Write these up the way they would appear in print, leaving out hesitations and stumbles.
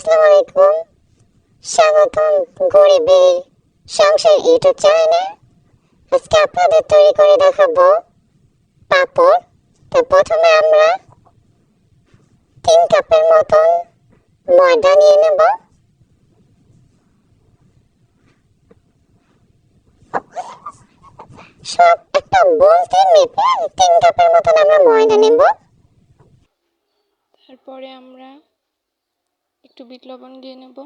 আসসালামু আলাইকুম। স্বাগতম গরিবের সংসার ইউটিউব চ্যানেলে। আজকে আপনাদের তৈরি করে দেখাবো পাঁপড়। তো প্রথমে আমরা 3 কাপের মতন ময়দা নিয়ে নেব। সব একটা বলতে মেপে 3 কাপের মতন আমরা ময়দা নেব। তারপরে আমরা একটু বিট লবণ দিয়ে নেব।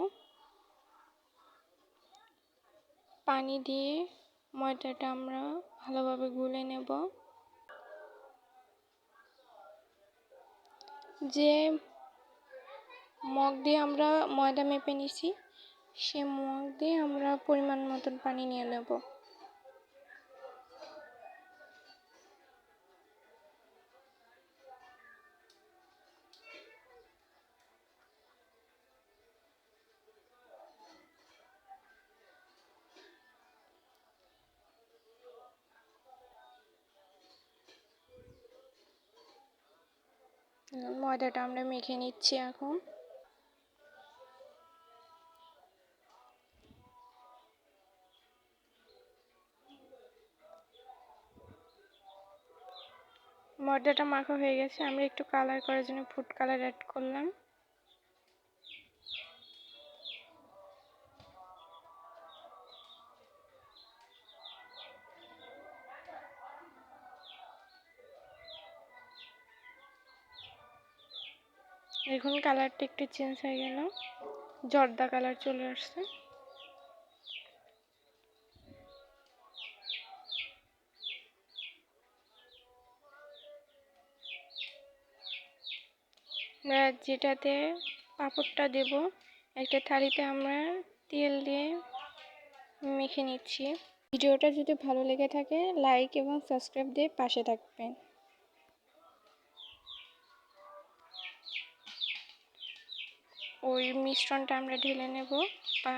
পানি দিয়ে ময়দাটা আমরা ভালোভাবে গুলে নেব। যে মগ দিয়ে আমরা ময়দা মেপে নিছি সে মগ দিয়ে আমরা পরিমাণ মতন পানি নিয়ে নেব। ময়দাটা আমরা মেখে নিচ্ছি এখন। ময়দাটা মাখা হয়ে গেছে, আমরা একটু কালার করার জন্য ফুড কালার অ্যাড করলাম। দেখুন কালারটা একটু চেঞ্জ হয়ে গেল, জর্দা কালার চলে আসছে। আমরা যেটাতে পাঁপড়টা দেব একটা থালিতে আমরা তেল দিয়ে মেখে নিচ্ছি। ভিডিওটা যদি ভালো লেগে থাকে লাইক এবং সাবস্ক্রাইব দিয়ে পাশে থাকবেন। ওই মিশ্রণটা আমরা ঢেলে নেব বা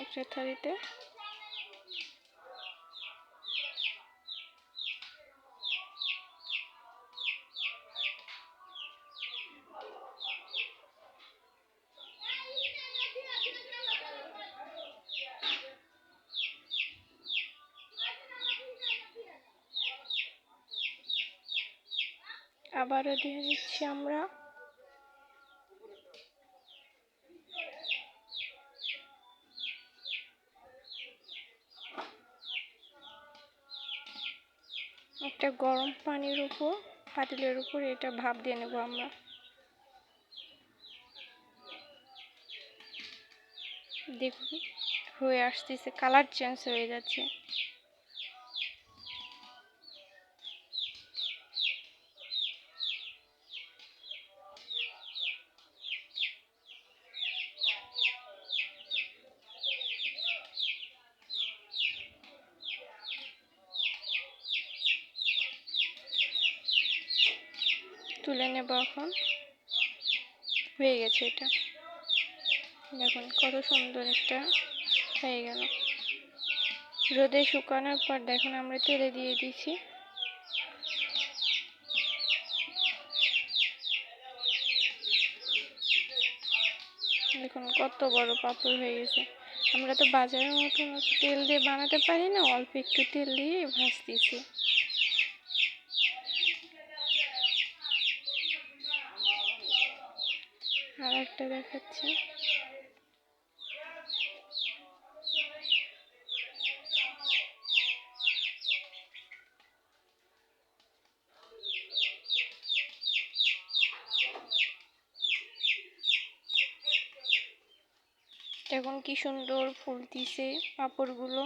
একটা থালিতে। আবারও দিয়ে দিচ্ছি আমরা। একটা গরম পানির উপর পাতিলের উপর এটা ভাপ দিয়ে নেব আমরা। দেখুন হয়ে আসতেছে, কালার চেঞ্জ হয়ে যাচ্ছে। তুলে নেব এখন। হয়ে গেছে এটা, দেখুন কত সুন্দর একটা হয়ে গেল। রোদে শুকানোর পর দেখুন আমরা তেলে দিয়ে দিয়েছি। দেখুন কত বড় পাঁপড় হয়ে গেছে। আমরা তো বাজারের মতন তেল দিয়ে বানাতে পারি না, অল্প একটু তেল দিয়ে ভাজতেছি। আর একটা দেখাচ্ছি। দেখুন কি সুন্দর ফুলতিছে পাঁপড়গুলো।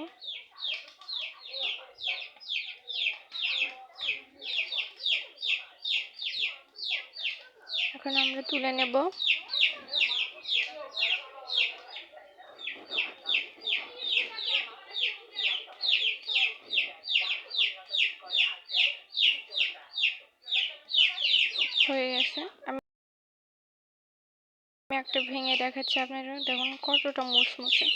এখন আমরা তুলে নেব। হয়ে গেছে, আমি একটা ভেঙে দেখাচ্ছি আপনারা, দেখুন কতটা মুচমুচে।